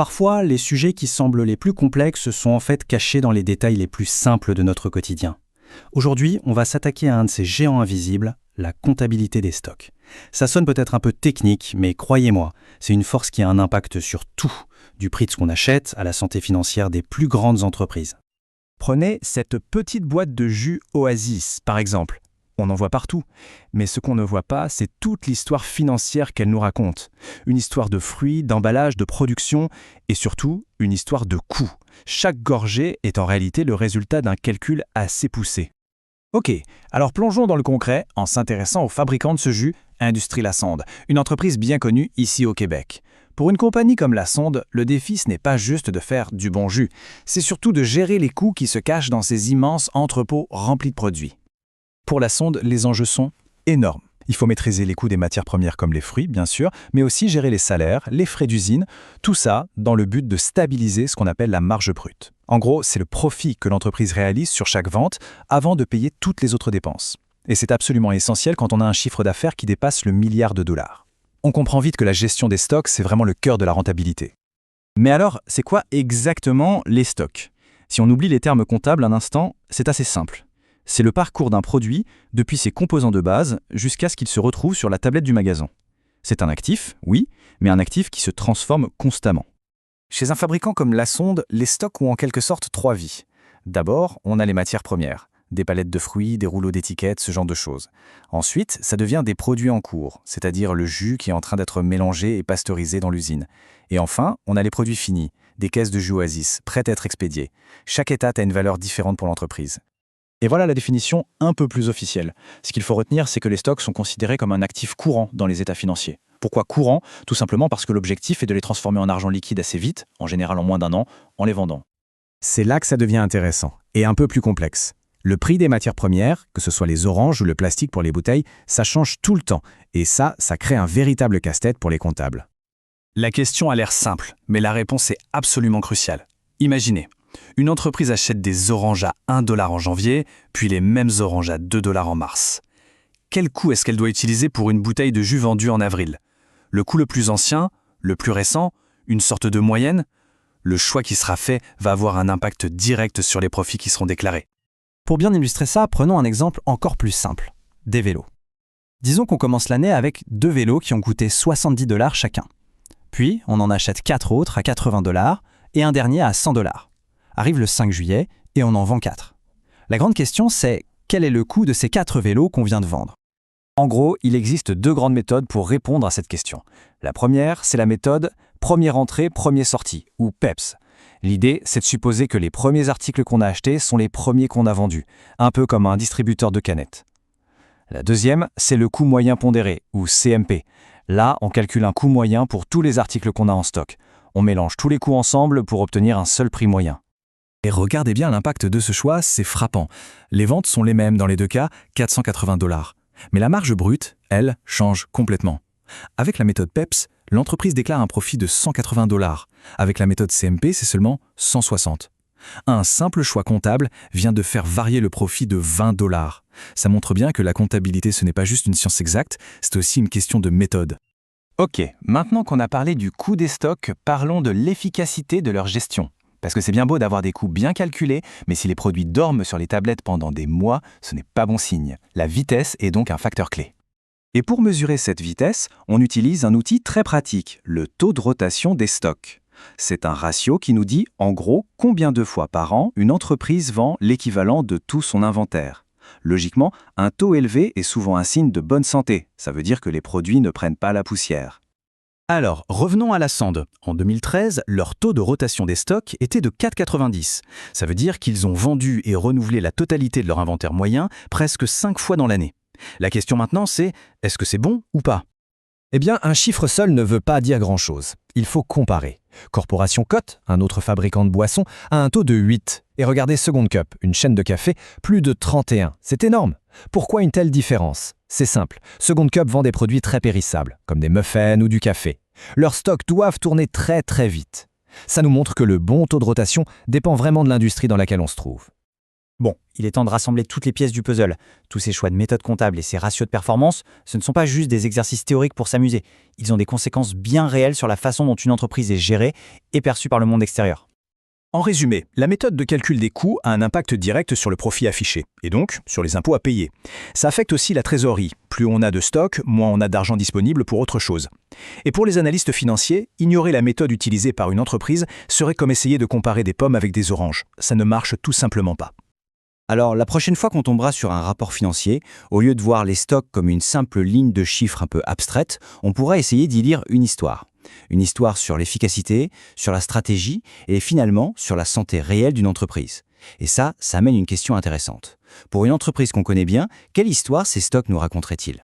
Parfois, les sujets qui semblent les plus complexes sont en fait cachés dans les détails les plus simples de notre quotidien. Aujourd'hui, on va s'attaquer à un de ces géants invisibles, la comptabilité des stocks. Ça sonne peut-être un peu technique, mais croyez-moi, c'est une force qui a un impact sur tout, du prix de ce qu'on achète à la santé financière des plus grandes entreprises. Prenez cette petite boîte de jus Oasis, par exemple. On en voit partout. Mais ce qu'on ne voit pas, c'est toute l'histoire financière qu'elle nous raconte. Une histoire de fruits, d'emballage, de production et surtout une histoire de coûts. Chaque gorgée est en réalité le résultat d'un calcul assez poussé. Ok, alors plongeons dans le concret en s'intéressant aux fabricants de ce jus, Industrie Lassonde, une entreprise bien connue ici au Québec. Pour une compagnie comme Lassonde, le défi ce n'est pas juste de faire du bon jus, c'est surtout de gérer les coûts qui se cachent dans ces immenses entrepôts remplis de produits. Pour Lassonde, les enjeux sont énormes. Il faut maîtriser les coûts des matières premières comme les fruits, bien sûr, mais aussi gérer les salaires, les frais d'usine, tout ça dans le but de stabiliser ce qu'on appelle la marge brute. En gros, c'est le profit que l'entreprise réalise sur chaque vente avant de payer toutes les autres dépenses. Et c'est absolument essentiel quand on a un chiffre d'affaires qui dépasse le milliard de dollars. On comprend vite que la gestion des stocks, c'est vraiment le cœur de la rentabilité. Mais alors, c'est quoi exactement les stocks? Si on oublie les termes comptables un instant, c'est assez simple. C'est le parcours d'un produit depuis ses composants de base jusqu'à ce qu'il se retrouve sur la tablette du magasin. C'est un actif, oui, mais un actif qui se transforme constamment. Chez un fabricant comme Lassonde, les stocks ont en quelque sorte 3 vies. D'abord, on a les matières premières, des palettes de fruits, des rouleaux d'étiquettes, ce genre de choses. Ensuite, ça devient des produits en cours, c'est-à-dire le jus qui est en train d'être mélangé et pasteurisé dans l'usine. Et enfin, on a les produits finis, des caisses de jus Oasis, prêtes à être expédiées. Chaque étape a une valeur différente pour l'entreprise. Et voilà la définition un peu plus officielle. Ce qu'il faut retenir, c'est que les stocks sont considérés comme un actif courant dans les états financiers. Pourquoi courant? Tout simplement parce que l'objectif est de les transformer en argent liquide assez vite, en général en moins d'1 an, en les vendant. C'est là que ça devient intéressant, et un peu plus complexe. Le prix des matières premières, que ce soit les oranges ou le plastique pour les bouteilles, ça change tout le temps, et ça crée un véritable casse-tête pour les comptables. La question a l'air simple, mais la réponse est absolument cruciale. Imaginez. Une entreprise achète des oranges à 1 $ en janvier, puis les mêmes oranges à 2 $ en mars. Quel coût est-ce qu'elle doit utiliser pour une bouteille de jus vendue en avril? Le coût le plus ancien, le plus récent, une sorte de moyenne? Le choix qui sera fait va avoir un impact direct sur les profits qui seront déclarés. Pour bien illustrer ça, prenons un exemple encore plus simple, des vélos. Disons qu'on commence l'année avec 2 vélos qui ont coûté 70 $ chacun. Puis, on en achète 4 autres à 80 $ et un dernier à 100 $. Arrive le 5 juillet et on en vend 4. La grande question, c'est quel est le coût de ces 4 vélos qu'on vient de vendre? En gros, il existe 2 grandes méthodes pour répondre à cette question. La première, c'est la méthode première entrée, premier sorti, ou PEPS. L'idée, c'est de supposer que les premiers articles qu'on a achetés sont les premiers qu'on a vendus, un peu comme un distributeur de canettes. La deuxième, c'est le coût moyen pondéré, ou CMP. Là, on calcule un coût moyen pour tous les articles qu'on a en stock. On mélange tous les coûts ensemble pour obtenir un seul prix moyen. Et regardez bien l'impact de ce choix, c'est frappant. Les ventes sont les mêmes dans les deux cas, 480 $. Mais la marge brute, elle, change complètement. Avec la méthode PEPS, l'entreprise déclare un profit de 180 $. Avec la méthode CMP, c'est seulement 160. Un simple choix comptable vient de faire varier le profit de 20 $. Ça montre bien que la comptabilité, ce n'est pas juste une science exacte, c'est aussi une question de méthode. Ok, maintenant qu'on a parlé du coût des stocks, parlons de l'efficacité de leur gestion. Parce que c'est bien beau d'avoir des coûts bien calculés, mais si les produits dorment sur les tablettes pendant des mois, ce n'est pas bon signe. La vitesse est donc un facteur clé. Et pour mesurer cette vitesse, on utilise un outil très pratique, le taux de rotation des stocks. C'est un ratio qui nous dit, en gros, combien de fois par an une entreprise vend l'équivalent de tout son inventaire. Logiquement, un taux élevé est souvent un signe de bonne santé. Ça veut dire que les produits ne prennent pas la poussière. Alors, revenons à Lassonde. En 2013, leur taux de rotation des stocks était de 4,90. Ça veut dire qu'ils ont vendu et renouvelé la totalité de leur inventaire moyen presque 5 fois dans l'année. La question maintenant, c'est est-ce que c'est bon ou pas? Eh bien, un chiffre seul ne veut pas dire grand-chose. Il faut comparer. Corporation Cote, un autre fabricant de boissons, a un taux de 8. Et regardez Second Cup, une chaîne de café, plus de 31. C'est énorme. Pourquoi une telle différence? C'est simple. Second Cup vend des produits très périssables, comme des muffins ou du café. Leurs stocks doivent tourner très très vite. Ça nous montre que le bon taux de rotation dépend vraiment de l'industrie dans laquelle on se trouve. Bon, il est temps de rassembler toutes les pièces du puzzle. Tous ces choix de méthode comptable et ces ratios de performance, ce ne sont pas juste des exercices théoriques pour s'amuser. Ils ont des conséquences bien réelles sur la façon dont une entreprise est gérée et perçue par le monde extérieur. En résumé, la méthode de calcul des coûts a un impact direct sur le profit affiché, et donc sur les impôts à payer. Ça affecte aussi la trésorerie. Plus on a de stock, moins on a d'argent disponible pour autre chose. Et pour les analystes financiers, ignorer la méthode utilisée par une entreprise serait comme essayer de comparer des pommes avec des oranges. Ça ne marche tout simplement pas. Alors, la prochaine fois qu'on tombera sur un rapport financier, au lieu de voir les stocks comme une simple ligne de chiffres un peu abstraite, on pourra essayer d'y lire une histoire. Une histoire sur l'efficacité, sur la stratégie et finalement sur la santé réelle d'une entreprise. Et ça amène une question intéressante. Pour une entreprise qu'on connaît bien, quelle histoire ces stocks nous raconteraient-ils ?